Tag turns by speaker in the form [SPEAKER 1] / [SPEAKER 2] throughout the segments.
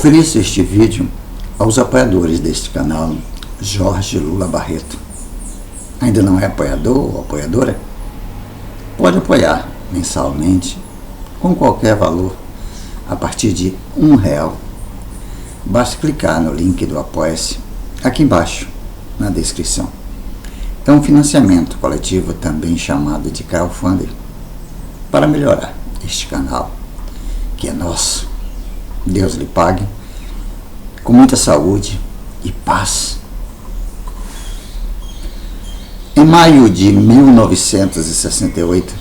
[SPEAKER 1] Ofereço este vídeo aos apoiadores deste canal, Jorge Lula Barreto. Ainda não é apoiador ou apoiadora? Pode apoiar mensalmente com qualquer valor a partir de R$1. Basta clicar no link do Apoia-se aqui embaixo na descrição. É um financiamento coletivo, também chamado de crowdfunding, para melhorar este canal, que é nosso. Deus lhe pague, com muita saúde e paz. Em maio de 1968,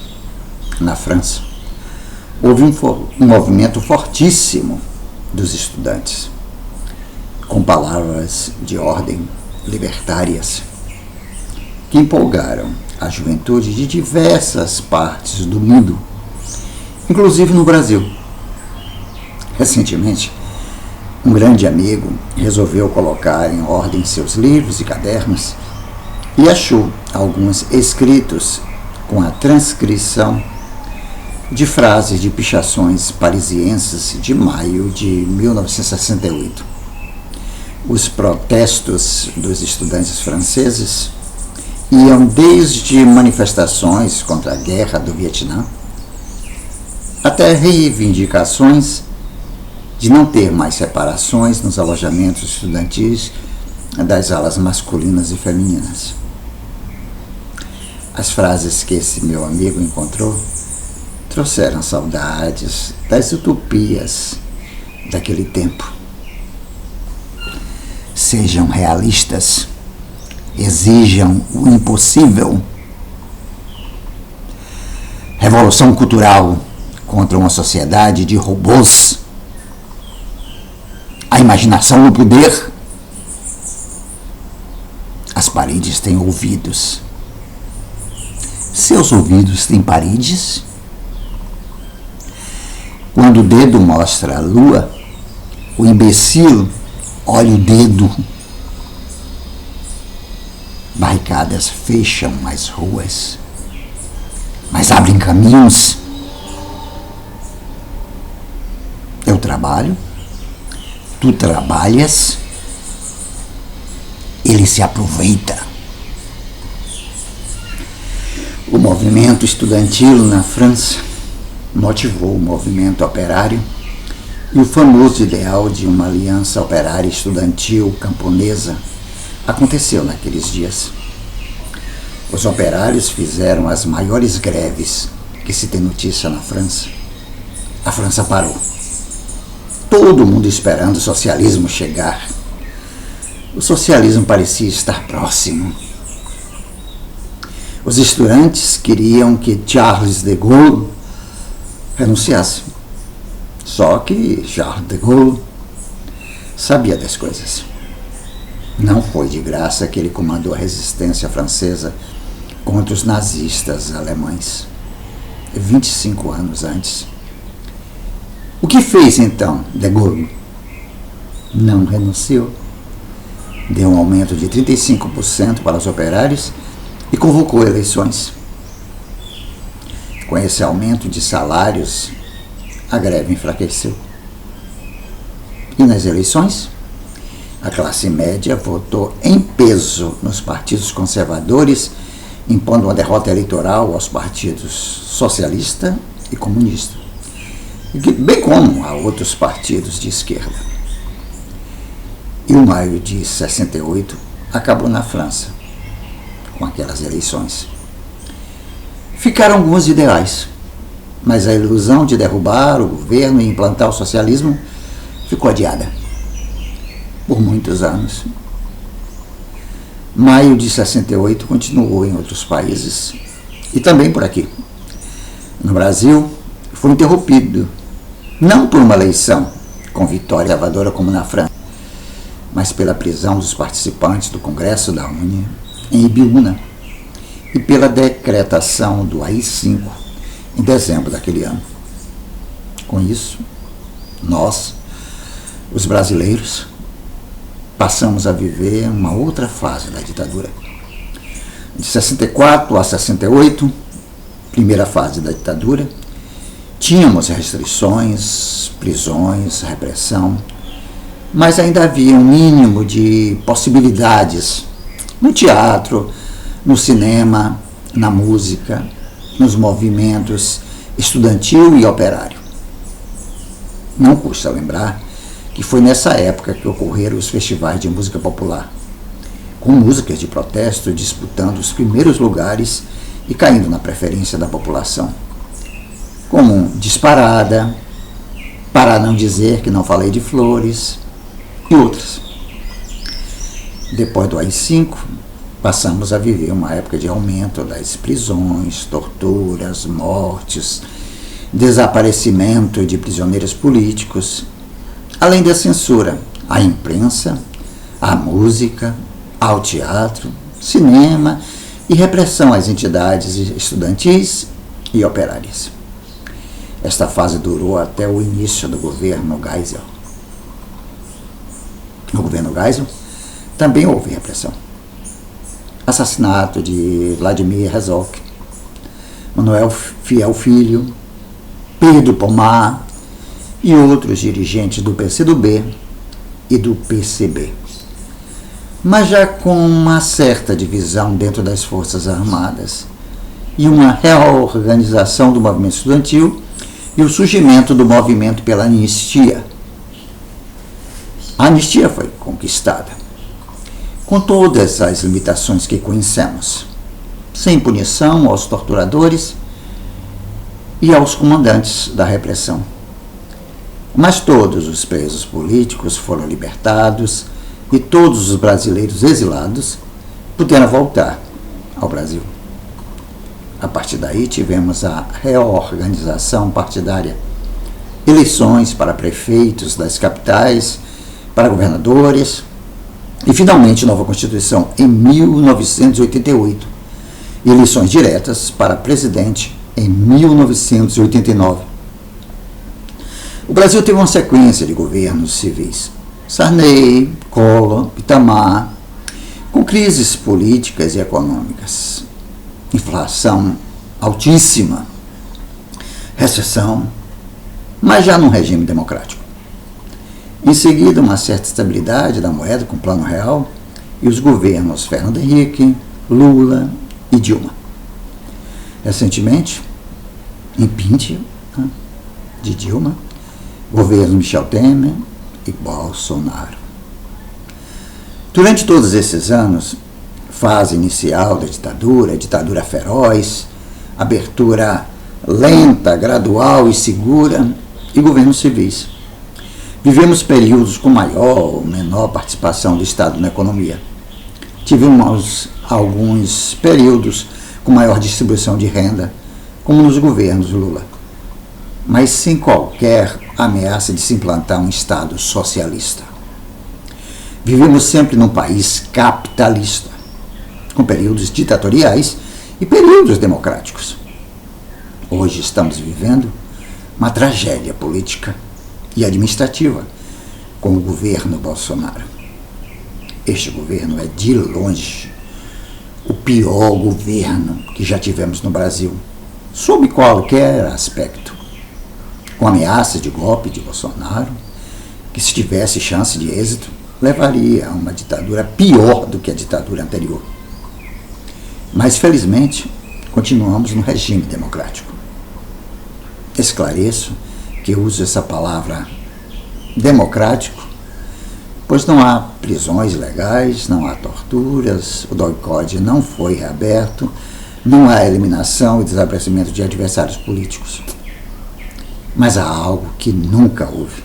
[SPEAKER 1] na França, houve um movimento fortíssimo dos estudantes, com palavras de ordem libertárias, que empolgaram a juventude de diversas partes do mundo, inclusive no Brasil. Recentemente, um grande amigo resolveu colocar em ordem seus livros e cadernos e achou alguns escritos com a transcrição de frases de pichações parisienses de maio de 1968. Os protestos dos estudantes franceses iam desde manifestações contra a guerra do Vietnã até reivindicações de não ter mais separações nos alojamentos estudantis das alas masculinas e femininas. As frases que esse meu amigo encontrou trouxeram saudades das utopias daquele tempo. Sejam realistas, exijam o impossível. Revolução cultural contra uma sociedade de robôs. A imaginação no poder. As paredes têm ouvidos. Seus ouvidos têm paredes? Quando o dedo mostra a lua, o imbecil olha o dedo. Barricadas fecham as ruas, mas abrem caminhos. Eu trabalho. Tu trabalhas, ele se aproveita. O movimento estudantil na França motivou o movimento operário e o famoso ideal de uma aliança operária estudantil camponesa aconteceu naqueles dias. Os operários fizeram as maiores greves que se tem notícia na França. A França parou. Todo mundo esperando o socialismo chegar. O socialismo parecia estar próximo. Os estudantes queriam que Charles de Gaulle renunciasse. Só que Charles de Gaulle sabia das coisas. Não foi de graça que ele comandou a resistência francesa contra os nazistas alemães, 25 anos antes. O que fez então de Gaulle? Não renunciou. Deu um aumento de 35% para os operários e convocou eleições. Com esse aumento de salários, a greve enfraqueceu. E nas eleições, a classe média votou em peso nos partidos conservadores, impondo uma derrota eleitoral aos partidos socialista e comunista, bem como a outros partidos de esquerda. E o maio de 68 acabou na França, com aquelas eleições. Ficaram alguns ideais, mas a ilusão de derrubar o governo e implantar o socialismo ficou adiada por muitos anos. Maio de 68 continuou em outros países e também por aqui. No Brasil, foi interrompido, não por uma eleição com vitória avadora como na França, mas pela prisão dos participantes do Congresso da União em Ibiúna e pela decretação do AI-5 em dezembro daquele ano. Com isso, nós, os brasileiros, passamos a viver uma outra fase da ditadura. De 64 a 68, primeira fase da ditadura, tínhamos restrições, prisões, repressão, mas ainda havia um mínimo de possibilidades no teatro, no cinema, na música, nos movimentos estudantil e operário. Não custa lembrar que foi nessa época que ocorreram os festivais de música popular, com músicas de protesto disputando os primeiros lugares e caindo na preferência da população, como Disparada, Para Não Dizer Que Não Falei de Flores e outras. Depois do AI-5, passamos a viver uma época de aumento das prisões, torturas, mortes, desaparecimento de prisioneiros políticos, além da censura à imprensa, à música, ao teatro, cinema e repressão às entidades estudantis e operárias. Esta fase durou até o início do governo Geisel. No governo Geisel também houve repressão. Assassinato de Vladimir Herzog, Manuel Fiel Filho, Pedro Pomar e outros dirigentes do PCdoB e do PCB. Mas já com uma certa divisão dentro das Forças Armadas e uma reorganização do movimento estudantil e o surgimento do movimento pela anistia. A anistia foi conquistada, com todas as limitações que conhecemos, sem punição aos torturadores e aos comandantes da repressão. Mas todos os presos políticos foram libertados e todos os brasileiros exilados puderam voltar ao Brasil. A partir daí tivemos a reorganização partidária, eleições para prefeitos das capitais, para governadores e finalmente nova Constituição em 1988 e eleições diretas para presidente em 1989. O Brasil teve uma sequência de governos civis: Sarney, Collor, Itamar, com crises políticas e econômicas, inflação altíssima, recessão, mas já num regime democrático. Em seguida, uma certa estabilidade da moeda com o Plano Real e os governos Fernando Henrique, Lula e Dilma. Recentemente, impeachment de Dilma, governo Michel Temer e Bolsonaro. Durante todos esses anos, fase inicial da ditadura feroz, abertura lenta, gradual e segura e governos civis. Vivemos períodos com maior ou menor participação do Estado na economia. Tivemos alguns períodos com maior distribuição de renda, como nos governos Lula, mas sem qualquer ameaça de se implantar um Estado socialista. Vivemos sempre num país capitalista, com períodos ditatoriais e períodos democráticos. Hoje estamos vivendo uma tragédia política e administrativa com o governo Bolsonaro. Este governo é, de longe, o pior governo que já tivemos no Brasil, sob qualquer aspecto. Com ameaça de golpe de Bolsonaro, que se tivesse chance de êxito, levaria a uma ditadura pior do que a ditadura anterior. Mas, felizmente, continuamos no regime democrático. Esclareço que eu uso essa palavra democrático, pois não há prisões ilegais, não há torturas, o DOI-CODE não foi reaberto, não há eliminação e desaparecimento de adversários políticos. Mas há algo que nunca houve,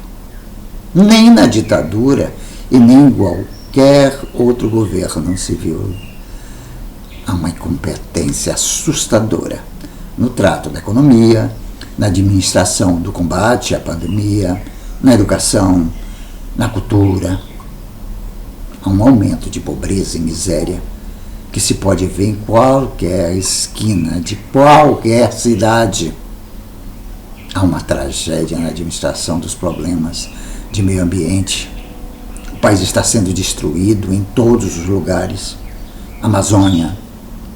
[SPEAKER 1] nem na ditadura e nem em qualquer outro governo civil. Há uma incompetência assustadora no trato da economia, na administração do combate à pandemia, na educação, na cultura. Há um aumento de pobreza e miséria que se pode ver em qualquer esquina de qualquer cidade. Há uma tragédia na administração dos problemas de meio ambiente. O país está sendo destruído em todos os lugares. Amazônia,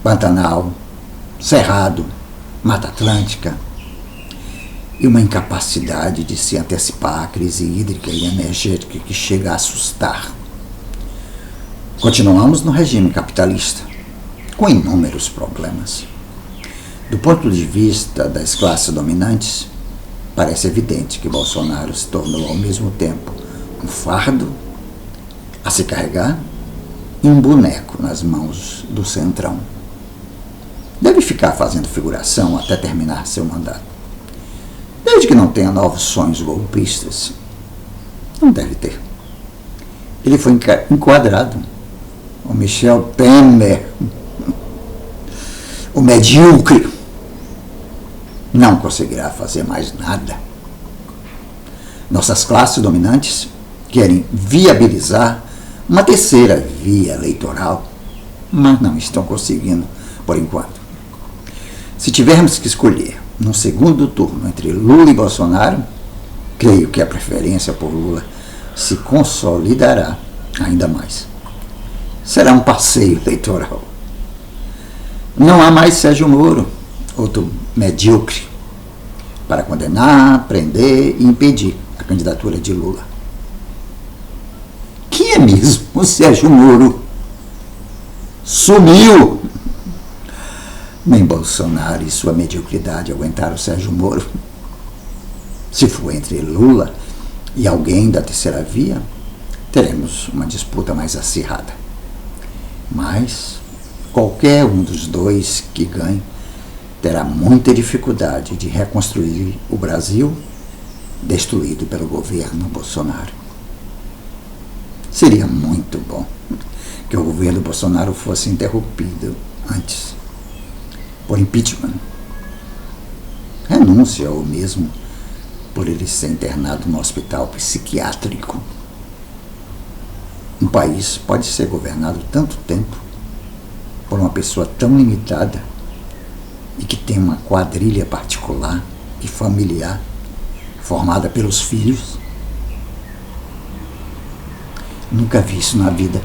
[SPEAKER 1] Pantanal, Cerrado, Mata Atlântica. e uma incapacidade de se antecipar à crise hídrica e energética que chega a assustar. Continuamos no regime capitalista, com inúmeros problemas. Do ponto de vista das classes dominantes, parece evidente que Bolsonaro se tornou ao mesmo tempo um fardo a se carregar e um boneco nas mãos do Centrão. Deve ficar fazendo figuração até terminar seu mandato. Desde que não tenha novos sonhos golpistas. Não deve ter. Ele foi enquadrado. O Michel Temer, o medíocre, não conseguirá fazer mais nada. Nossas classes dominantes querem viabilizar uma terceira via eleitoral, mas não estão conseguindo por enquanto. Se tivermos que escolher num segundo turno entre Lula e Bolsonaro, creio que a preferência por Lula se consolidará ainda mais. Será um passeio eleitoral. Não há mais Sérgio Moro, outro medíocre, para condenar, prender e impedir a candidatura de Lula. Quem é mesmo o Sérgio Moro? Sumiu! Nem Bolsonaro e sua mediocridade aguentaram o Sérgio Moro. Se for entre Lula e alguém da terceira via, teremos uma disputa mais acirrada. Mas qualquer um dos dois que ganhe terá muita dificuldade de reconstruir o Brasil destruído pelo governo Bolsonaro. Seria muito bom que o governo Bolsonaro fosse interrompido antes, por impeachment, renúncia ou mesmo por ele ser internado no hospital psiquiátrico. Um país pode ser governado tanto tempo por uma pessoa tão limitada e que tem uma quadrilha particular e familiar formada pelos filhos. Nunca vi isso na vida.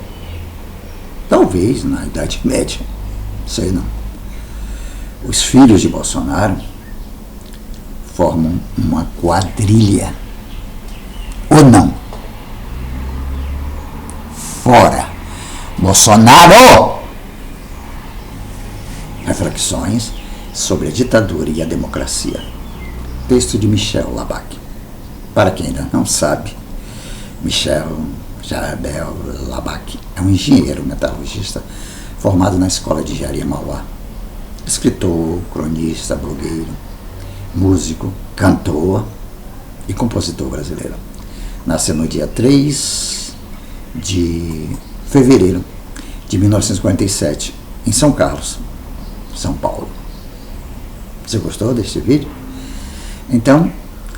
[SPEAKER 1] Talvez na Idade Média, sei não. Os filhos de Bolsonaro formam uma quadrilha. Ou não? Fora Bolsonaro! Reflexões sobre a ditadura e a democracia. Texto de Michel Labac. Para quem ainda não sabe, Michel Jarabel Labac é um engenheiro metalurgista formado na Escola de Engenharia Mauá. Escritor, cronista, blogueiro, músico, cantor e compositor brasileiro. Nasceu no dia 3 de fevereiro de 1947, em São Carlos, São Paulo. Você gostou deste vídeo? Então,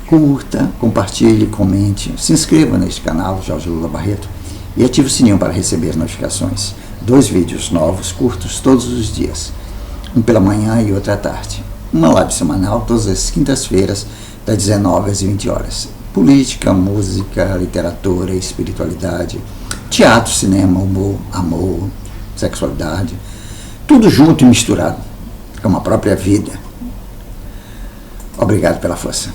[SPEAKER 1] curta, compartilhe, comente, se inscreva neste canal, Jorge Lula Barreto, e ative o sininho para receber as notificações. 2 vídeos novos, curtos, todos os dias. Um pela manhã e outro à tarde. Uma live semanal, todas as quintas-feiras, das 19 às 20 horas. Política, música, literatura, espiritualidade, teatro, cinema, humor, amor, sexualidade, tudo junto e misturado, como a própria vida. Obrigado pela força.